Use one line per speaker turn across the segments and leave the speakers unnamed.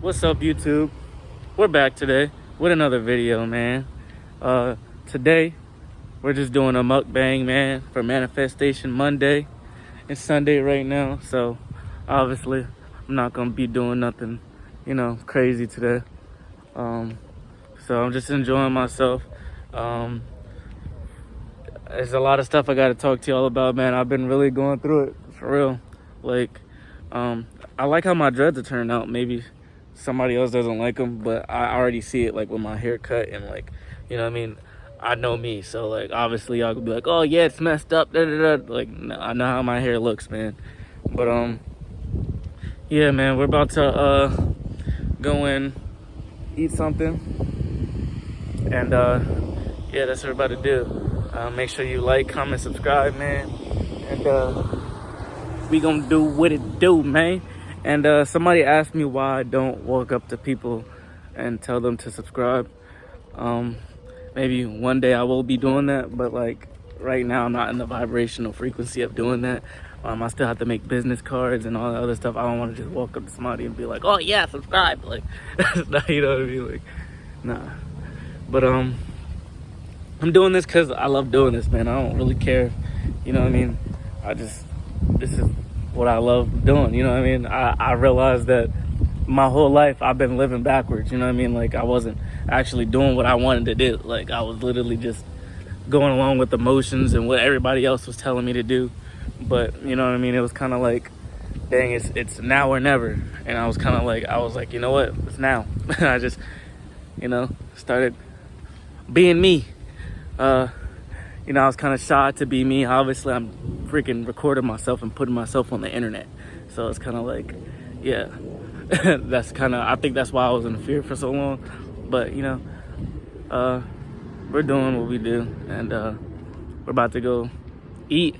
What's up, YouTube? We're back today with another video, man. Today we're just doing a mukbang, man, for Manifestation Monday. It's Sunday right now, so obviously I'm not gonna be doing nothing, crazy today. So I'm just enjoying myself. There's a lot of stuff I gotta talk to y'all about, man. I've been really going through it, for real. Like, I like how my dreads are turned out. Maybe somebody else doesn't like them, but I already see it, like, with my haircut and, like, I know me, so, like, obviously y'all could be like, oh yeah, it's messed up, like, I know how my hair looks, man. But yeah, man, we're about to go in, eat something, and yeah, that's what we're about to do. Make sure you like, comment, subscribe, man, and we gonna do what it do, man. And somebody asked me why I don't walk up to people and tell them to subscribe. Maybe one day I will be doing that, but like right now I'm not in the vibrational frequency of doing that. I still have to make business cards and all that other stuff. I don't want to just walk up to somebody and be like, oh yeah, subscribe, like, you know what I mean? Like, nah. But I'm doing this because I love doing this, man. I don't really care, you know what I mean? This is what I love doing, you know what I mean? I realized that my whole life I've been living backwards, you know what I mean? Like, I wasn't actually doing what I wanted to do. Like, I was literally just going along with the motions and what everybody else was telling me to do. But, you know what I mean? It was kind of like, dang, it's now or never. And I was like, you know what? It's now. I just, started being me. I was kind of shy to be me. Obviously, I'm freaking recording myself and putting myself on the internet. So it's kind of like, yeah, I think that's why I was in fear for so long. But, we're doing what we do. And we're about to go eat.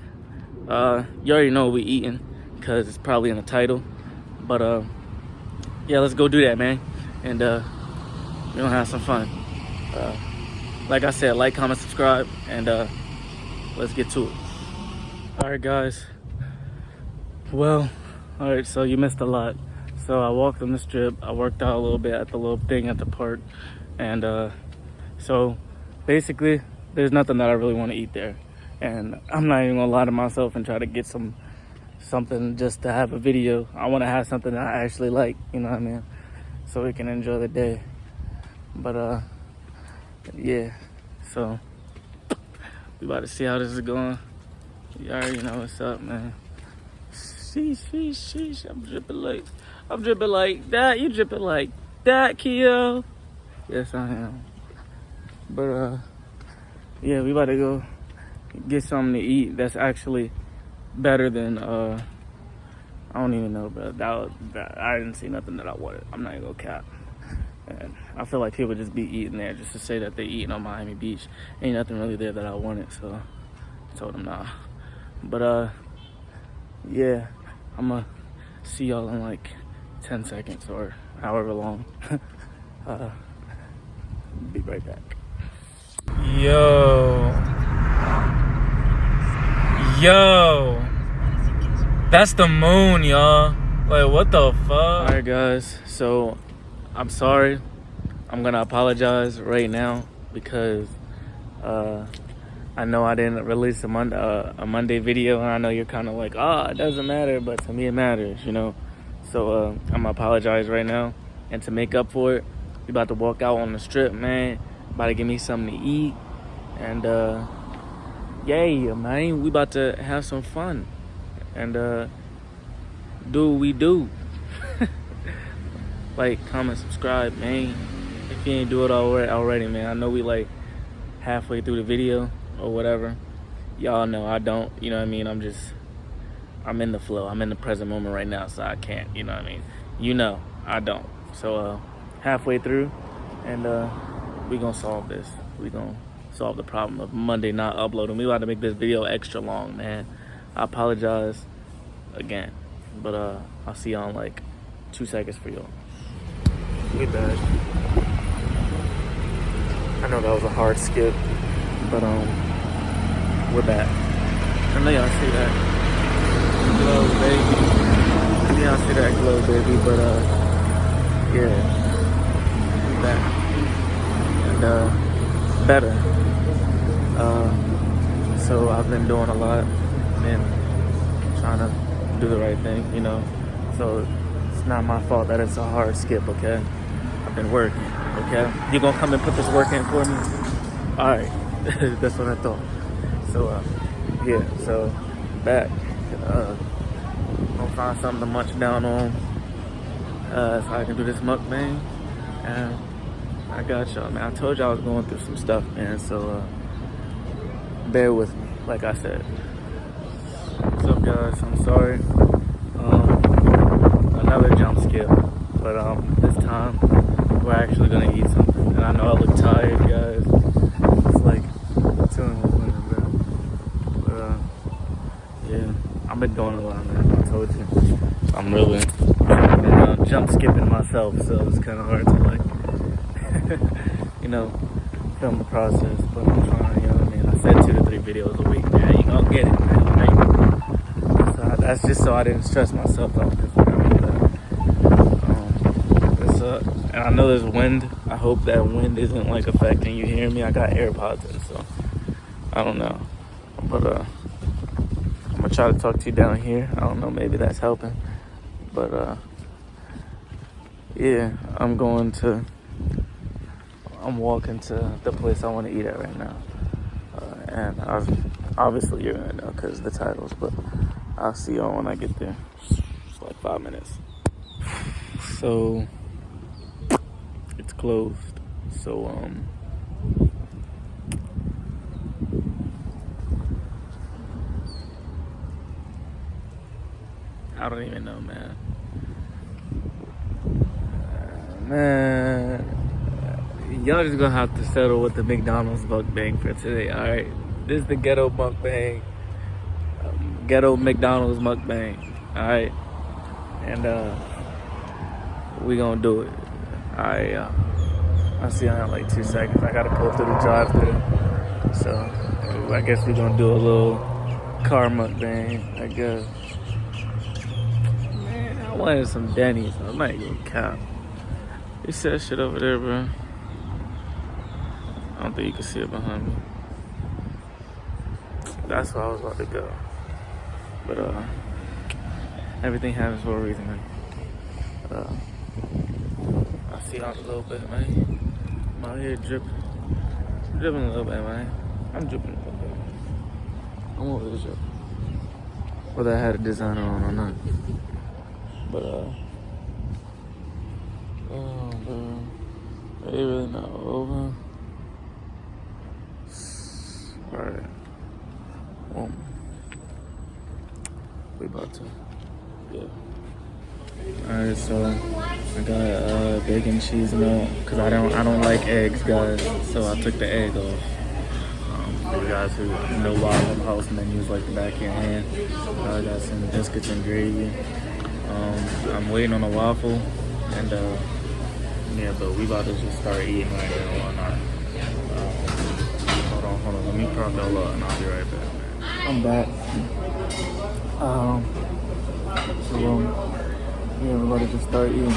You already know what we eating because it's probably in the title. But, yeah, let's go do that, man. And we're going to have some fun. Like I said, like, comment, subscribe, and let's get to it. All right, guys. Well, all right, so you missed a lot. So I walked on the strip. I worked out a little bit at the little thing at the park. And so basically, there's nothing that I really want to eat there. And I'm not even going to lie to myself and try to get something just to have a video. I want to have something that I actually like, you know what I mean? So we can enjoy the day. But, yeah, so we about to see how this is going. You already know what's up, man. Sheesh. I'm dripping like that. You dripping like that, Keoh. Yes, I am. But yeah, we about to go get something to eat that's actually better than I don't even know, but I didn't see nothing that I wanted. I'm not even gonna cap. And I feel like people just be eating there just to say that they eating on Miami Beach. Ain't nothing really there that I wanted, so I told them nah. But yeah, I'm gonna see y'all in like 10 seconds or however long. Be right back. Yo, that's the moon, y'all. Like, what the fuck? All right, guys, so I'm sorry. I'm gonna apologize right now because I know I didn't release a Monday video, and I know you're kind of like, it doesn't matter, but to me it matters, So I'm gonna apologize right now, and to make up for it, we about to walk out on the strip, man. About to give me something to eat, and yeah, man, we about to have some fun and do what we do. Like, comment, subscribe, man. If you ain't do it already, man. I know we like halfway through the video or whatever. Y'all know I don't, you know what I mean? I'm in the flow. I'm in the present moment right now, so I can't, you know what I mean? I don't. So halfway through, and we gonna solve this. We gonna solve the problem of Monday not uploading. We about to make this video extra long, man. I apologize again, but I'll see y'all in like 2 seconds for y'all. We back. I know that was a hard skip, but we're back. I know y'all see that glow, baby. I know y'all see that glow, baby, but yeah, that and better. So I've been doing a lot, been trying to do the right thing, you know. So it's not my fault that it's a hard skip, okay? I've been working, okay? You gonna come and put this work in for me? All right, that's what I thought. So yeah, so back. Gonna find something to munch down on so I can do this mukbang. And I got y'all, man. I told y'all I was going through some stuff, man. So bear with me, like I said. What's up, guys? I'm sorry. Another jump skip, but this time we're actually gonna eat something. And I know I look tired, guys. It's like 2 in the morning, bro. But yeah, I've been doing a lot, man. I told you. I'm really jump skipping myself, so it's kind of hard to like, you know, film the process. But I'm trying, you know what I mean? I said 2 to 3 videos a week, man. You gonna get it, man. Right? So that's just so I didn't stress myself out. And I know there's wind. I hope that wind isn't like affecting you hearing me. I got AirPods in, so I don't know. But I'm gonna try to talk to you down here. I don't know, maybe that's helping. But yeah, I'm walking to the place I want to eat at right now. And obviously you're gonna know because the titles, but I'll see y'all when I get there. It's like 5 minutes. So it's closed. So I don't even know, man. Man, y'all just gonna have to settle with the McDonald's mukbang for today. All right, this is the ghetto mukbang, ghetto McDonald's mukbang. All right, and we gonna do it. I'll see you in like 2 seconds. I gotta pull through the drive-thru, so I guess we gonna do a little car mukbang. I guess. Man, I wanted some Denny's. I might go cap. You see that shit over there, bro? I don't think you can see it behind me. That's where I was about to go. But everything happens for a reason, man. I'll see y'all in a little bit, man. I'm out here dripping a little bit, man. I'm dripping a little bit. I'm over this drip. Whether I had a designer on or not. But oh, bro. They really not over. Alright. Well, we about to. Yeah. Alright, so I got bacon cheese melt because I don't like eggs, guys. So I took the egg off. For you guys who know Waffle house menus like the back of your hand, I got some biscuits and gravy. I'm waiting on a waffle, and yeah, but we about to just start eating right now. Why not? Hold on. Let me prop y'all up, and I'll be right back, man. I'm back. So yeah, we're about to just start eating.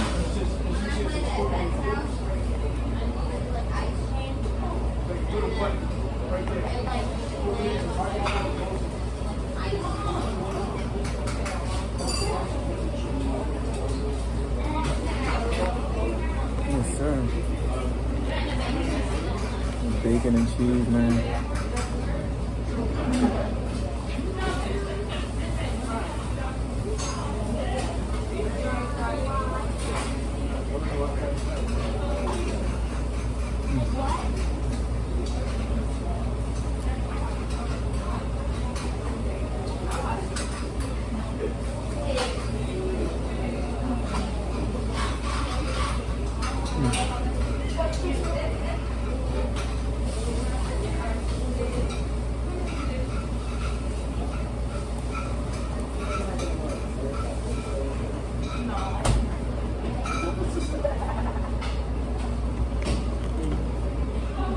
Yes, sir. Bacon and cheese, man.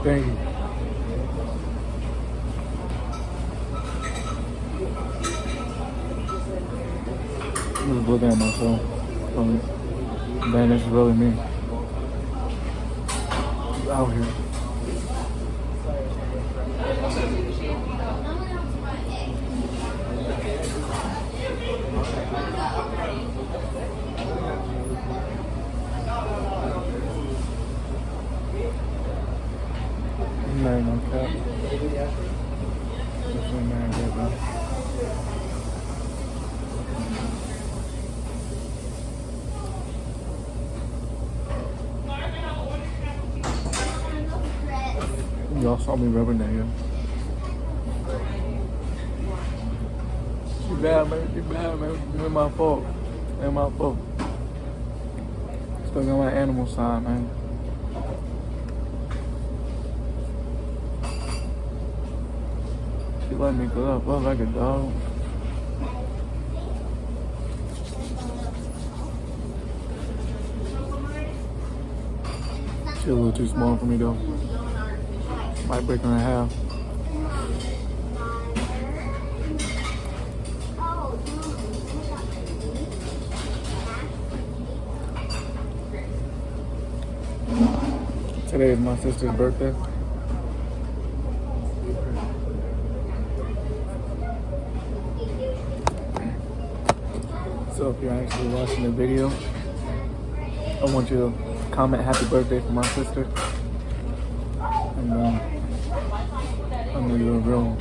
Thank you. I'm just looking at my phone. Man, this is really me. Out here. Man, no cap. This ain't man good, bro. Y'all saw me rubbing that here. She bad, man. She bad, man. It's my fault. It's my fault. Still got my animal side, man. She let me go up like a dog. She's a little too small for me though. Might break her in half. Today is my sister's birthday. So if you're actually watching the video, I want you to comment happy birthday for my sister. And I'm gonna do a real.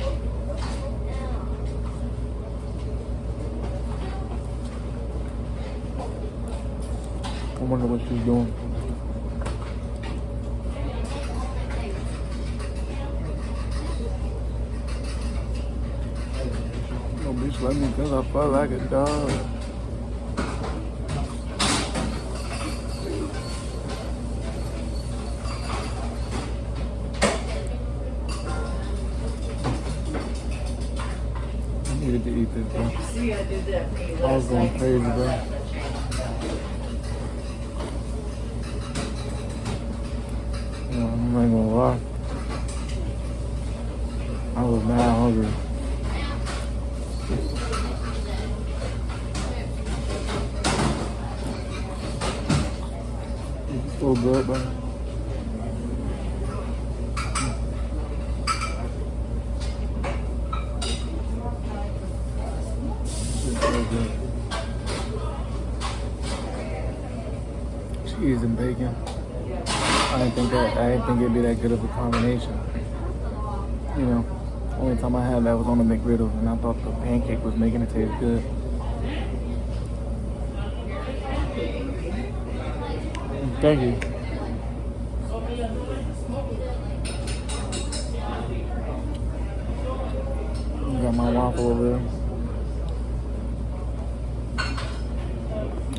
I wonder what she's doing. Oh, bitch, let me go up like a dog. Needed to eat this, bro. I was going crazy, bro. I'm not gonna lie. I was mad hungry. It's so good, bro. Cheese and bacon. I didn't think it'd be that good of a combination. You know, only time I had that was on the McGriddle, and I thought the pancake was making it taste good. Thank you. Got my waffle over there.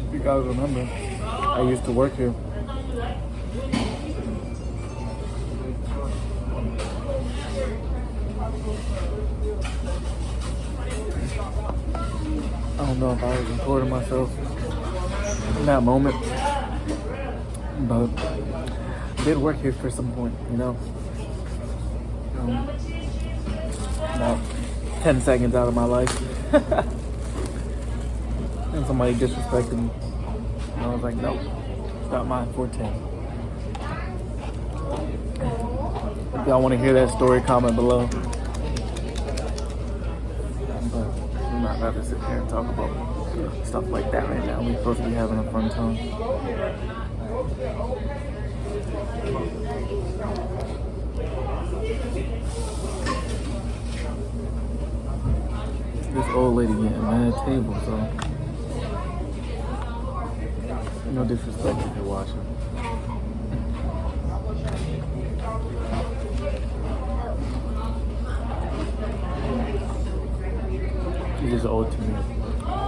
If you guys remember, I used to work here. I don't know if I was recording myself in that moment, but I did work here for some point, you know. About 10 seconds out of my life. And somebody disrespected me. And I was like, nope, it's not mine for 10. If y'all want to hear that story, comment below. But I'm not about to sit here and talk about stuff like that right now. We're supposed to be having a fun time. This old lady getting mad table, so no disrespect if you're watching. You're just old to me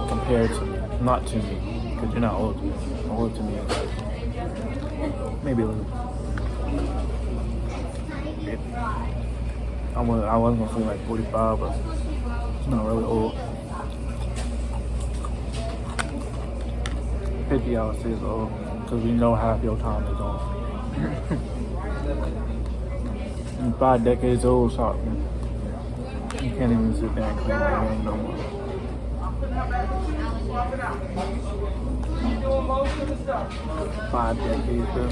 compared to not to me, because you're not old. Old to me, maybe a little. I was gonna say like 45, but it's not really old. 50 I would say is old, because we know half your time is on. And 5 decades old, so you can't even sit there and clean your game no more. 5 decades, bro.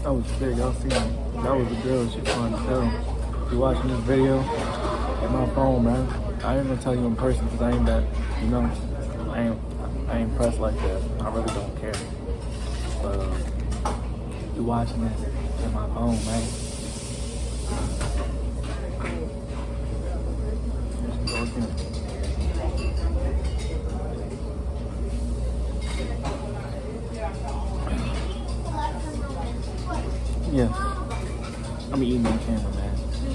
That was big. Y'all see that? That was a girl. She's fun to tell. You watching this video at my phone, man. I ain't gonna tell you in person because I ain't that, you know, I ain't pressed like that. I really don't care. But you watching this at my phone, man. Here she go again. Yes. I'm eating on camera, man.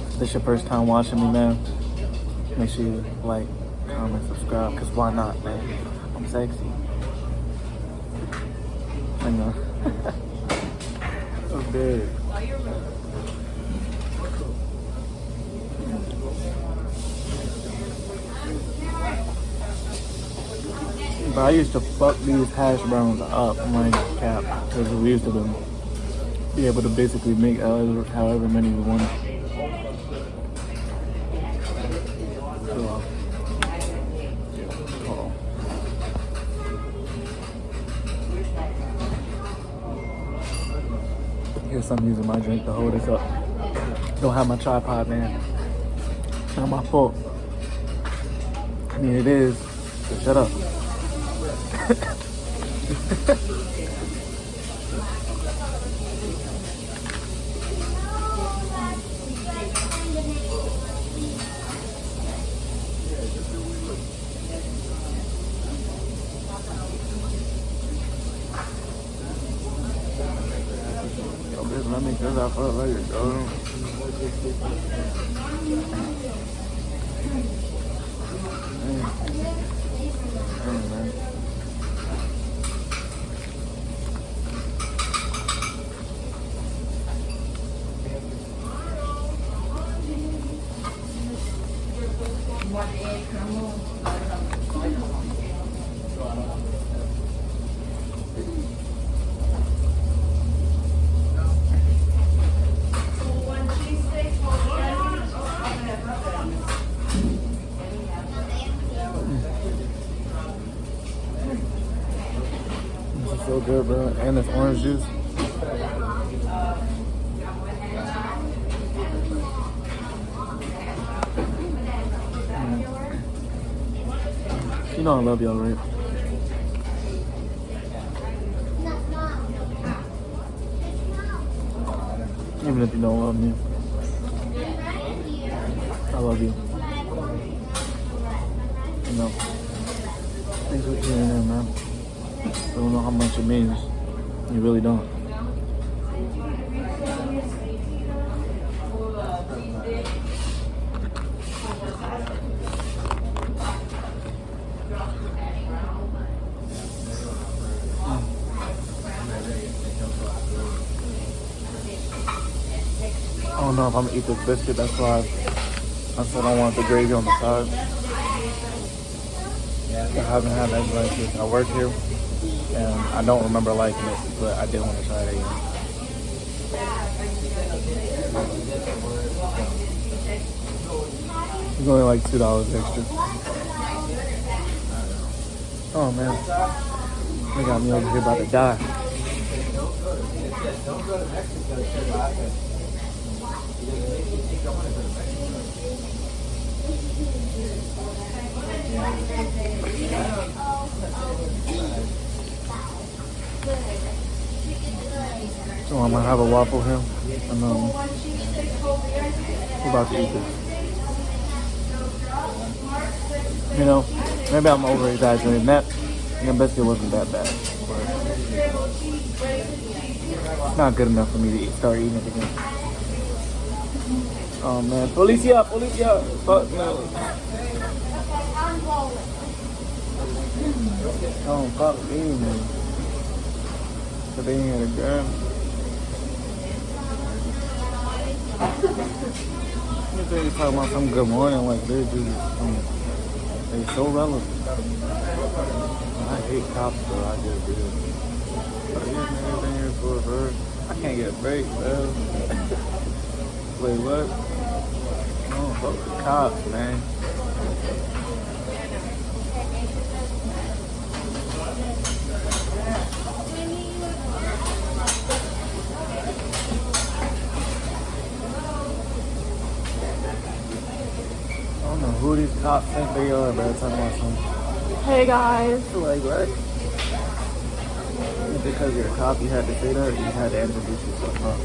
If this your first time watching me, man, make sure you like, comment, subscribe, because why not, man? I'm sexy. I know. I'm dead. But I used to fuck these hash browns up, my cap, because we used to be able to basically make however many we wanted. So, guess I'm using my drink to hold this up. Don't have my tripod, man. Not my fault. I mean, it is. So shut up. Let me get that for later, dog. Man. So good, bro. And this orange juice. You know I love y'all, right? Even if you don't love me, I love you. You know. Thanks for tuning in, man. I don't know how much it means. You really don't. I don't know if I'm gonna eat this biscuit. That's why I said I want the gravy on the side. I haven't had that like since I work here. And I don't remember liking it, but I did want to try it again. It's only like $2 extra. Oh man, they got me over here about to die. So I'm gonna have a waffle here, and we're about to eat this. You know, maybe I'm over exaggerating that. I bet it wasn't that bad, but it's not good enough for me to start eating it again. Oh man, policia! Fuck no. Oh fuck me, man. So they ain't had a gun. They talking about some good morning like they're just they so relevant. I hate cops, bro. I just do. But yeah, man, everything here for a bird. I can't get a break, bro. Wait, what? Oh, fuck the cops, man. I don't know who these cops think they are, but they're talking about something. Hey guys. Like, what? Because you're a cop, you had to say that. You had to introduce yourself, huh?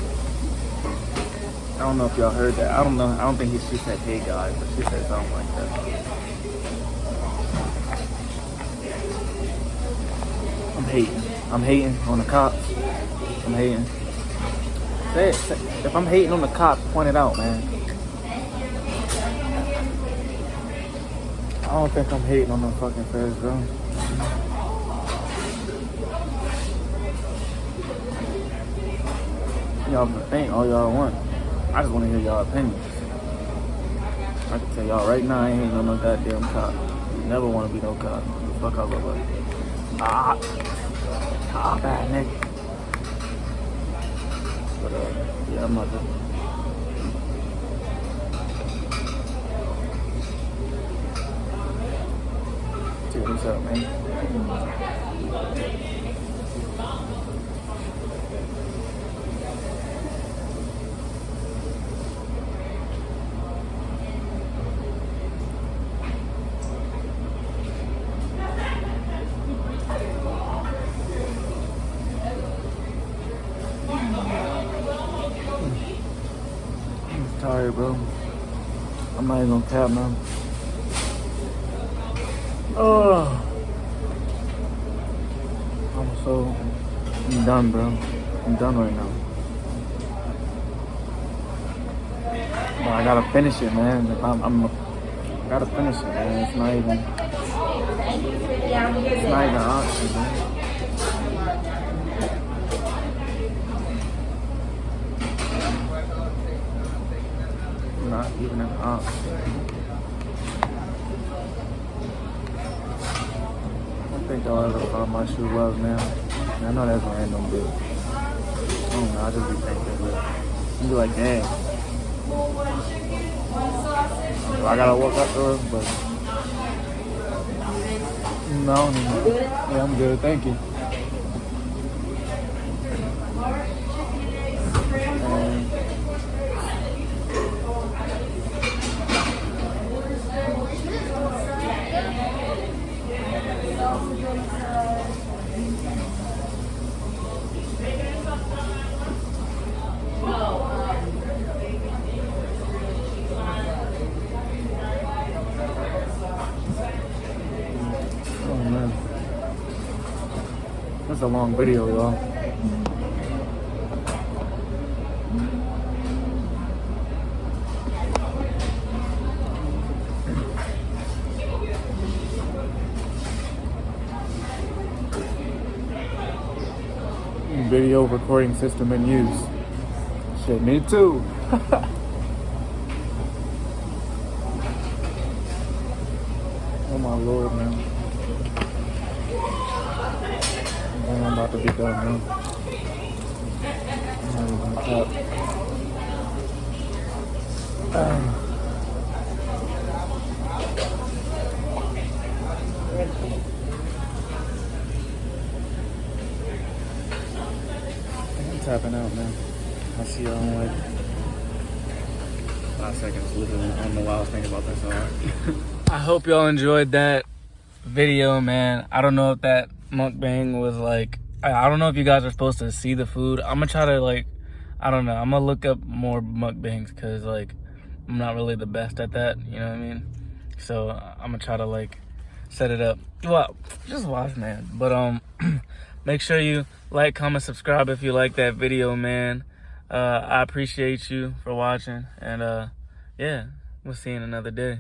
I don't know if y'all heard that. I don't know. I don't think she said hey guys, but she said something like that. I'm hating. I'm hating on the cops. I'm hating. Say it. If I'm hating on the cops, point it out, man. I don't think I'm hating on the fucking feds, bro. Y'all can think all y'all want. I just want to hear y'all opinions. I can tell y'all right now, I ain't hating on no goddamn cop. Never want to be no cop. The fuck I look like. Bad nigga. But yeah, I'm not good. Check this out, man. I'm tired, bro. I'm not even gonna cap, man. Oh, I'm done, bro. I'm done right now. But I gotta finish it, man. I gotta finish it, man. It's not even an option, man. Not even an option. I think y'all ever thought my shoe was, man. I know that's a random bit. I don't know, I just be thinking, but you be like, damn. I gotta walk up to her, but no, yeah, I'm good, thank you. That's a long video, y'all. Video recording system in use. Shit, me too. Oh my lord, man. I'm about to be done, man. I'm not even gonna cap. I'm tapping out, man. I'll see y'all in like 5 seconds, literally. I don't know why I was thinking about that so hard. I hope y'all enjoyed that video, man. I don't know if that mukbang was like, I don't know if you guys are supposed to see the food. I'm gonna try to like, I don't know. I'm gonna look up more mukbangs because like, I'm not really the best at that. You know what I mean? So I'm gonna try to like set it up. Well, just watch, man. But make sure you like, comment, subscribe if you like that video, man. I appreciate you for watching, and yeah, we'll see you in another day.